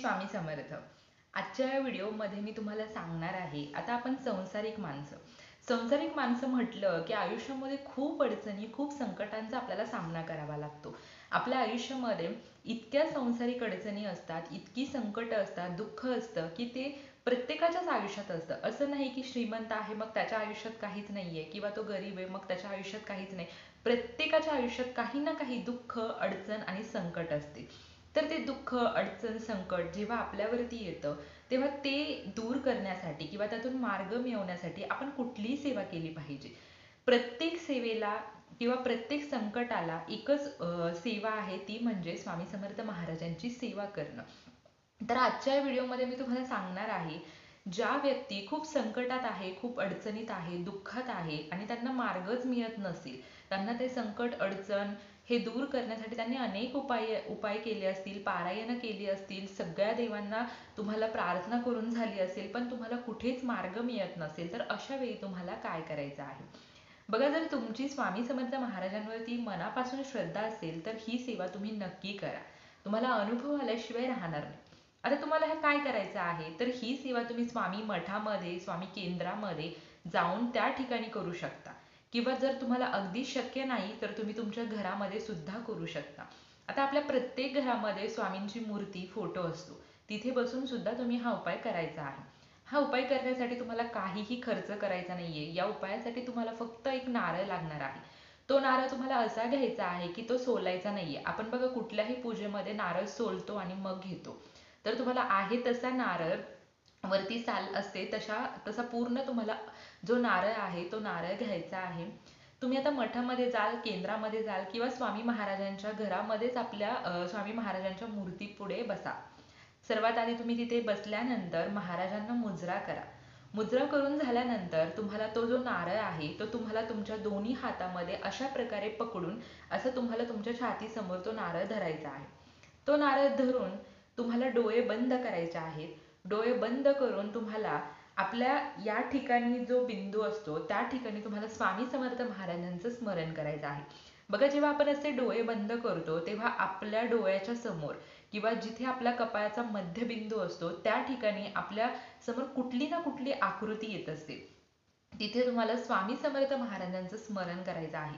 स्वामी समर्थ. आजच्या या व्हिडिओमध्ये मी तुम्हाला सांगणार आहे, आता आपण संसारिक माणसं म्हटलं की आयुष्यामध्ये खूप अडचणी, खूप संकटांचा आपल्याला सामना करावा लागतो. आपल्या आयुष्यामध्ये इतक्या सांसारिक अडचणी असतात, इतकी संकट असतात, दुःख असतं की ते प्रत्येकाच्याच आयुष्यात असतं. असं नाही की श्रीमंत आहे मग त्याच्या आयुष्यात काहीच नाहीये, किंवा तो गरीब आहे मग त्याच्या आयुष्यात काहीच नाही. प्रत्येकाच्या आयुष्यात काही ना काही दुःख, अडचण आणि संकट असते. तर ते दुःख, अडचण, संकट जेव्हा आपल्यावरती येतं, तेव्हा ते दूर करण्यासाठी किंवा त्यातून मार्ग मिळवण्यासाठी आपण कुठलीही सेवा केली पाहिजे. प्रत्येक सेवेला किंवा प्रत्येक संकटाला एकच सेवा आहे, ती म्हणजे स्वामी समर्थ महाराजांची सेवा करणं. तर आजच्या व्हिडिओमध्ये मी तुम्हाला सांगणार आहे, ज्या व्यक्ती खूप संकटात आहे, खूप अडचणीत आहे, दुःखात आहे आणि त्यांना मार्गच मिळत नसेल, त्यांना ते संकट, अडचण हे दूर करण्यासाठी त्यांनी अनेक उपाय केले असतील, पारायण केली असतील, सगळ्या देवांना तुम्हाला प्रार्थना करून झाली असेल, पण तुम्हाला कुठेच मार्ग मिळत नसेल, तर अशा वेळी तुम्हाला काय करायचं आहे. बघा, जर तुमची स्वामी समर्थ महाराजांवरती मनापासून श्रद्धा असेल तर ही सेवा तुम्ही नक्की करा. तुम्हाला अनुभव आल्याशिवाय राहणार नाही. आता तुम्हाला हे काय करायचं आहे, तर ही सेवा तुम्ही स्वामी मठामध्ये, स्वामी केंद्रामध्ये जाऊन त्या ठिकाणी करू शकता, किंवा जर तुम्हाला अगदी शक्य नाही तर तुम्ही तुमच्या घरामध्ये सुद्धा करू शकता. आता आपल्या प्रत्येक घरामध्ये स्वामींची मूर्ती, फोटो असतो, तिथे बसून सुद्धा तुम्ही हा उपाय करायचा आहे. हा उपाय करण्यासाठी तुम्हाला काहीही खर्च करायचा नाहीये. या उपायासाठी तुम्हाला फक्त एक नारळ लागणार आहे. तो नारळ तुम्हाला असा घ्यायचा आहे की तो सोलायचा नाहीये. आपण बघा कुठल्याही पूजेमध्ये नारळ सोलतो आणि मग घेतो. तर तुम्हाला आहे तसा नारळ, वरती साल असते तसा पूर्ण तुम्हाला जो नारळ आहे तो नारळ घ्यायचा आहे. तुम्ही आता मठामध्ये जाल, केंद्रामध्ये जाल किंवा स्वामी महाराजांच्या घरामध्येच आपल्या स्वामी महाराजांच्या मूर्ती पुढे बसा. सर्वात आधी तुम्ही तिथे बसल्यानंतर महाराजांना मुजरा करा. मुजरा करून झाल्यानंतर तुम्हाला तो जो नारळ आहे तो तुम्हाला तुमच्या दोन्ही हातामध्ये अशा प्रकारे पकडून असं तुम्हाला तुमच्या छातीसमोर तो नारळ धरायचा आहे. तो नारळ धरून तुम्हाला डोळे बंद करायचे आहेत. डोळे बंद करून तुम्हाला आपल्या या ठिकाणी जो बिंदू असतो त्या ठिकाणी तुम्हाला स्वामी समर्थ महाराजांचं स्मरण करायचं आहे. बघा, जेव्हा आपण असे डोळे बंद करतो तेव्हा आपल्या डोळ्याच्या समोर किंवा जिथे आपल्या कपाळाचा मध्यबिंदू असतो त्या ठिकाणी आपल्या समोर कुठली ना कुठली आकृती येत असते. तिथे तुम्हाला स्वामी समर्थ महाराजांचं स्मरण करायचं आहे.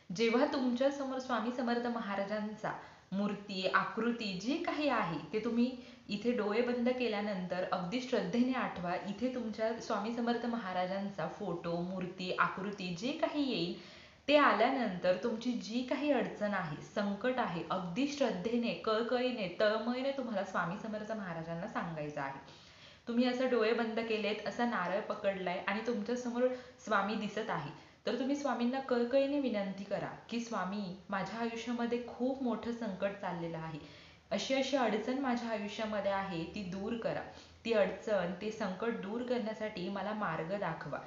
जेव्हा तुमच्या समोर स्वामी समर्थ महाराजांचा मूर्ती, आकृती जे काही आहे ते तुम्ही इथे डोळे बंद केल्यानंतर अगदी श्रद्धेने आठवा. इथे तुमच्या स्वामी समर्थ महाराजांचा फोटो, मूर्ती, आकृती जे काही येईल ते आल्यानंतर तुमची जी काही अडचण आहे, संकट आहे, अगदी श्रद्धेने, कळकळीने, तळमळीने तुम्हाला स्वामी समर्थ महाराजांना सांगायचं आहे. तुम्ही असं डोळे बंद केलेत, असा नारळ पकडलाय आणि तुमच्या समोर स्वामी दिसत आहे, तर तुम्ही स्वामींना कळकळीने विनंती करा की स्वामी, माझ्या आयुष्यामध्ये खूप मोठं संकट चाललेलं आहे, अशी अशी अडचण माझ्या आयुष्यामध्ये आहे, ती दूर करा. ती अडचण, ते संकट दूर करण्यासाठी मला मार्ग दाखवा,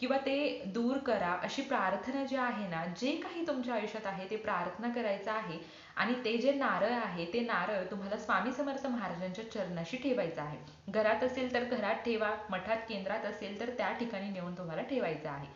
किंवा ते दूर करा, अशी प्रार्थना जी आहे ना, जे काही तुमच्या आयुष्यात आहे ते प्रार्थना करायचं आहे. आणि ते जे नारळ आहे ते नारळ तुम्हाला स्वामी समर्थ महाराजांच्या चरणाशी ठेवायचं आहे. घरात असेल तर घरात ठेवा, मठात, केंद्रात असेल तर त्या ठिकाणी नेऊन तुम्हाला ठेवायचा आहे.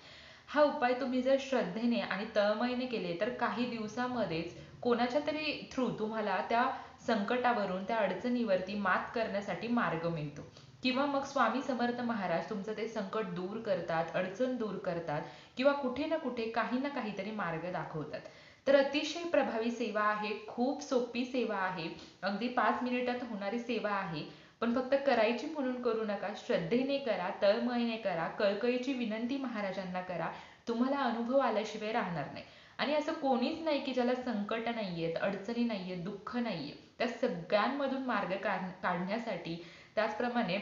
हा उपाय तुम्ही जर श्रद्धेने आणि तळमळीने केले तर काही दिवसामध्येच कोणाच्या तरी थ्रू तुम्हाला त्या संकटावरून, त्या अडचणीवरती मात करण्यासाठी मार्ग मिळतो. किंवा मग स्वामी समर्थ महाराज तुमचं ते संकट दूर करतात, अडचण दूर करतात, किंवा कुठे ना कुठे काही ना काहीतरी मार्ग दाखवतात. तर अतिशय प्रभावी सेवा आहे, खूप सोपी सेवा आहे, अगदी 5 मिनिटात होणारी सेवा आहे. पण फक्त करायची म्हणून करू नका, श्रद्धेने करा, तळमळीने करा, कळकळीची विनंती महाराजांना करा. तुम्हाला अनुभव आल्याशिवाय राहणार नाही. आणि असं कोणीच नाही की ज्याला संकट नाहीयेत, अडचणी नाहीयेत, दुःख नाहीये. त्या सगळ्यांमधून मार्ग काढण्यासाठी, त्याचप्रमाणे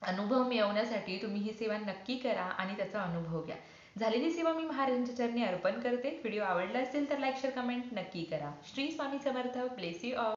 अनुभव मिळवण्यासाठी तुम्ही ही सेवा नक्की करा आणि त्याचा अनुभव घ्या. झालेली सेवा मी महाराजांच्या चरणी अर्पण करते. व्हिडिओ आवडला असेल तर लाईक, शेअर, कमेंट नक्की करा. Shri Swami Samarth. Bless you all.